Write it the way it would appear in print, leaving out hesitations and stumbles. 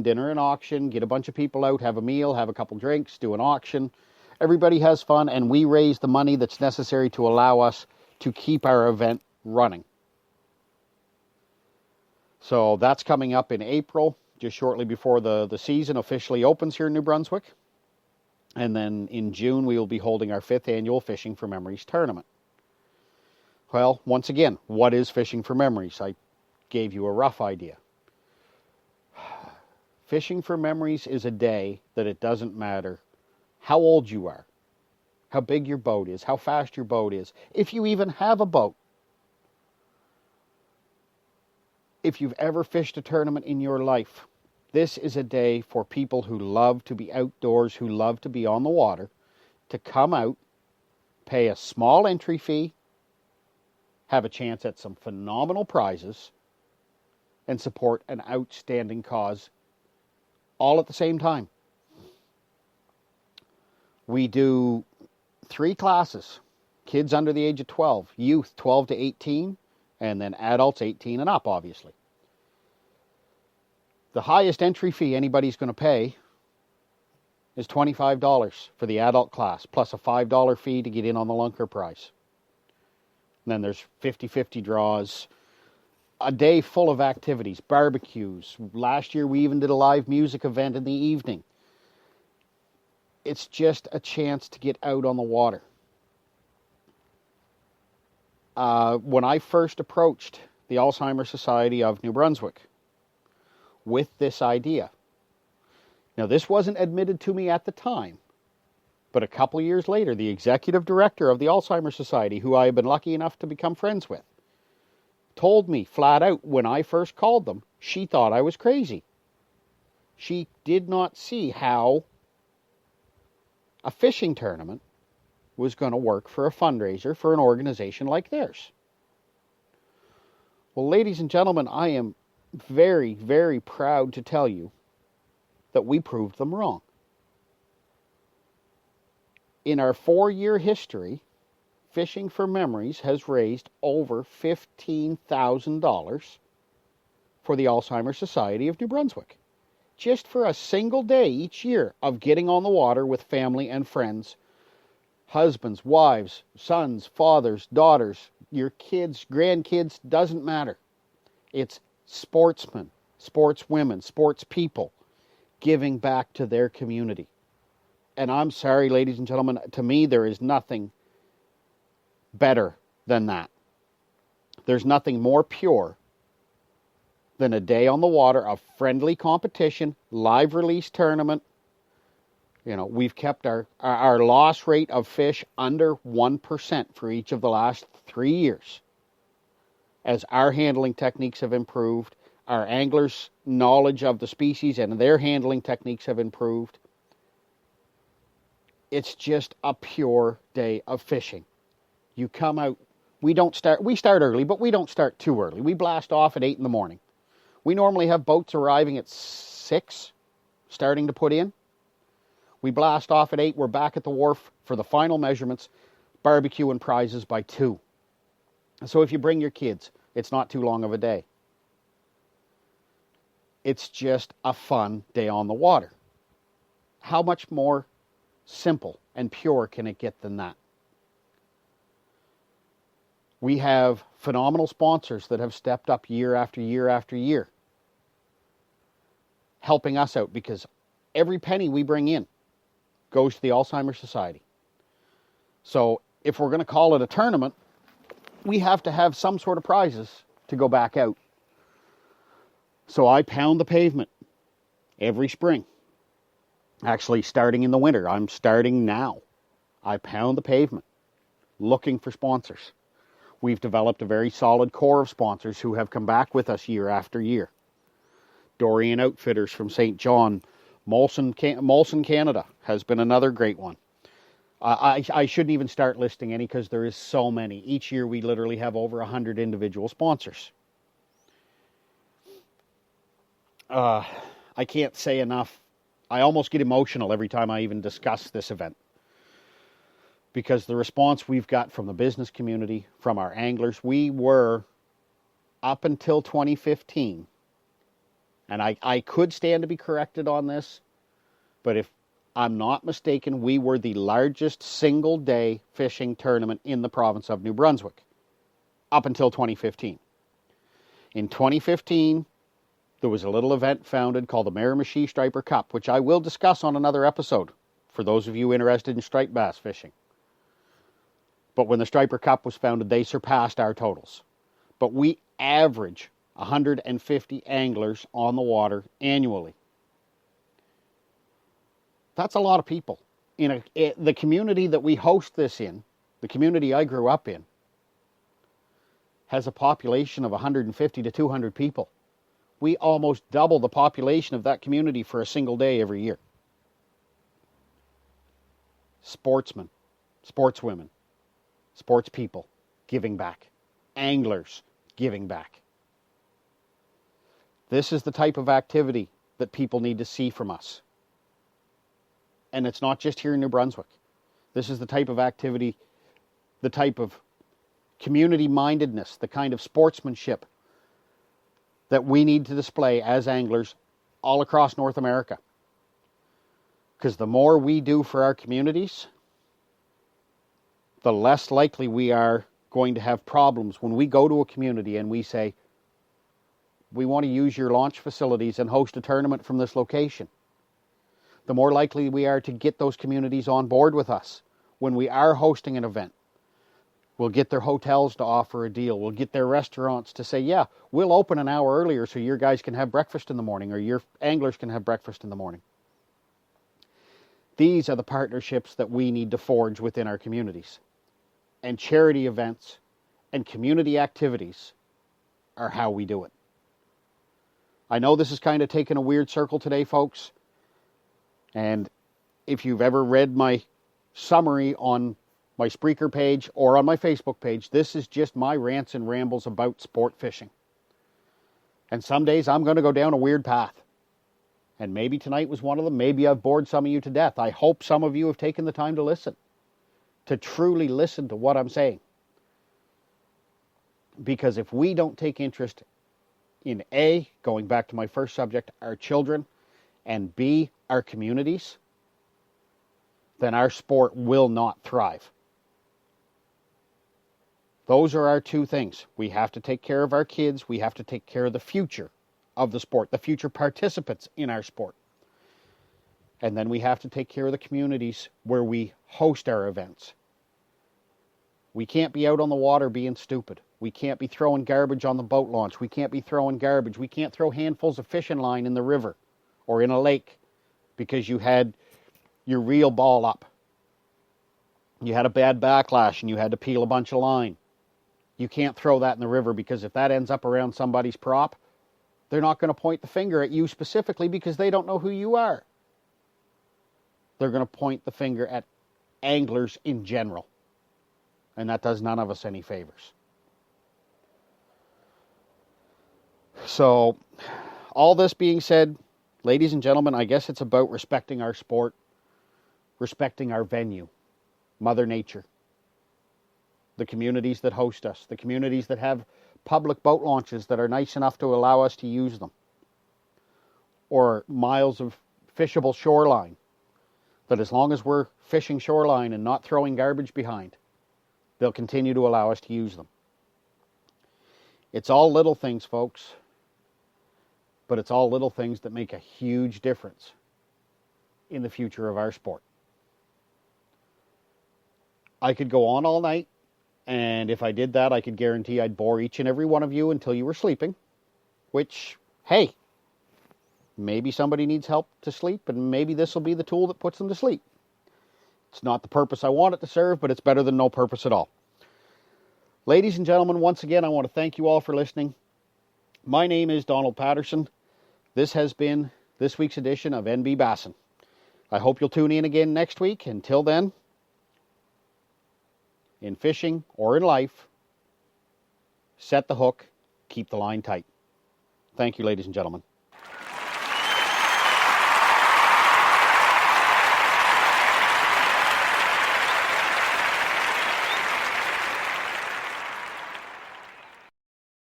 dinner and auction, get a bunch of people out, have a meal, have a couple drinks, do an auction. Everybody has fun, and we raise the money that's necessary to allow us to keep our event running. So that's coming up in April, just shortly before the season officially opens here in New Brunswick. And then in June, we will be holding our 5th annual Fishing for Memories tournament. Well, once again, what is Fishing for Memories? I gave you a rough idea. Fishing for Memories is a day that it doesn't matter how old you are, how big your boat is, how fast your boat is, if you even have a boat. If you've ever fished a tournament in your life, this is a day for people who love to be outdoors, who love to be on the water, to come out, pay a small entry fee, have a chance at some phenomenal prizes, and support an outstanding cause all at the same time. We do 3 classes: kids under the age of 12, youth 12 to 18, and then adults 18 and up, obviously. The highest entry fee anybody's going to pay is $25 for the adult class, plus a $5 fee to get in on the Lunker prize. And then there's 50-50 draws, a day full of activities, barbecues. Last year we even did a live music event in the evening. It's just a chance to get out on the water. When I first approached the Alzheimer's Society of New Brunswick with this idea, now this wasn't admitted to me at the time, but a couple of years later, the executive director of the Alzheimer's Society, who I have been lucky enough to become friends with, told me flat out when I first called them, she thought I was crazy. She did not see how a fishing tournament was going to work for a fundraiser for an organization like theirs. Well, ladies and gentlemen, I am very, very proud to tell you that we proved them wrong. In our 4-year history, Fishing for Memories has raised over $15,000 for the Alzheimer's Society of New Brunswick, just for a single day each year of getting on the water with family and friends, husbands, wives, sons, fathers, daughters, your kids, grandkids, doesn't matter. It's sportsmen, sportswomen, sportspeople giving back to their community. And I'm sorry, ladies and gentlemen, to me there is nothing better than that. There's nothing more pure than a day on the water of friendly competition, live release tournament. You know, we've kept our loss rate of fish under 1% for each of the last 3 years. As our handling techniques have improved, our anglers' knowledge of the species and their handling techniques have improved. It's just a pure day of fishing. You come out, we start early, but we don't start too early. We blast off at 8 in the morning. We normally have boats arriving at 6, starting to put in. We blast off at 8, we're back at the wharf for the final measurements, barbecue and prizes by 2. So if you bring your kids, it's not too long of a day. It's just a fun day on the water. How much more simple and pure can it get than that? We have phenomenal sponsors that have stepped up year after year after year, helping us out, because every penny we bring in goes to the Alzheimer's Society. So if we're going to call it a tournament, we have to have some sort of prizes to go back out. So I pound the pavement every spring. Actually, starting in the winter, I'm starting now. I pound the pavement looking for sponsors. We've developed a very solid core of sponsors who have come back with us year after year. Dorian Outfitters from St. John, Molson, Canada has been another great one. I shouldn't even start listing any because there is so many. Each year we literally have over 100 individual sponsors. I can't say enough. I almost get emotional every time I even discuss this event, because the response we've got from the business community, from our anglers, we were, up until 2015, And I could stand to be corrected on this, but if I'm not mistaken, we were the largest single-day fishing tournament in the province of New Brunswick up until 2015. In 2015, there was a little event founded called the Miramichi Striper Cup, which I will discuss on another episode for those of you interested in striped bass fishing. But when the Striper Cup was founded, they surpassed our totals. But we average 150 anglers on the water annually. That's a lot of people. The community that we host this in, the community I grew up in, has a population of 150 to 200 people. We almost double the population of that community for a single day every year. Sportsmen, sportswomen, sports people giving back. Anglers giving back. This is the type of activity that people need to see from us. And it's not just here in New Brunswick. This is the type of activity, the type of community-mindedness, the kind of sportsmanship that we need to display as anglers all across North America. Because the more we do for our communities, the less likely we are going to have problems when we go to a community and we say, we want to use your launch facilities and host a tournament from this location. The more likely we are to get those communities on board with us when we are hosting an event. We'll get their hotels to offer a deal. We'll get their restaurants to say, yeah, we'll open an hour earlier so your guys can have breakfast in the morning, or your anglers can have breakfast in the morning. These are the partnerships that we need to forge within our communities. And charity events and community activities are how we do it. I know this is kind of taking a weird circle today, folks. And if you've ever read my summary on my Spreaker page or on my Facebook page, this is just my rants and rambles about sport fishing. And some days I'm going to go down a weird path. And maybe tonight was one of them. Maybe I've bored some of you to death. I hope some of you have taken the time to listen. To truly listen to what I'm saying. Because if we don't take interest in A, going back to my first subject, our children, and B, our communities, then our sport will not thrive. Those are our two things. We have to take care of our kids. We have to take care of the future of the sport, the future participants in our sport. And then we have to take care of the communities where we host our events. We can't be out on the water being stupid. We can't be throwing garbage on the boat launch. We can't be throwing garbage. We can't throw handfuls of fishing line in the river or in a lake because you had your reel ball up. You had a bad backlash and you had to peel a bunch of line. You can't throw that in the river because if that ends up around somebody's prop, they're not going to point the finger at you specifically because they don't know who you are. They're going to point the finger at anglers in general. And that does none of us any favors. So, all this being said, ladies and gentlemen, I guess it's about respecting our sport, respecting our venue, Mother Nature, the communities that host us, the communities that have public boat launches that are nice enough to allow us to use them, or miles of fishable shoreline, that as long as we're fishing shoreline and not throwing garbage behind, they'll continue to allow us to use them. It's all little things, folks. But it's all little things that make a huge difference in the future of our sport. I could go on all night, and if I did that, I could guarantee I'd bore each and every one of you until you were sleeping, which, hey, maybe somebody needs help to sleep, and maybe this will be the tool that puts them to sleep. It's not the purpose I want it to serve, but it's better than no purpose at all. Ladies and gentlemen, once again, I want to thank you all for listening. My name is Donald Patterson. This has been this week's edition of NB Bassin. I hope you'll tune in again next week. Until then, in fishing or in life, set the hook, keep the line tight. Thank you, ladies and gentlemen.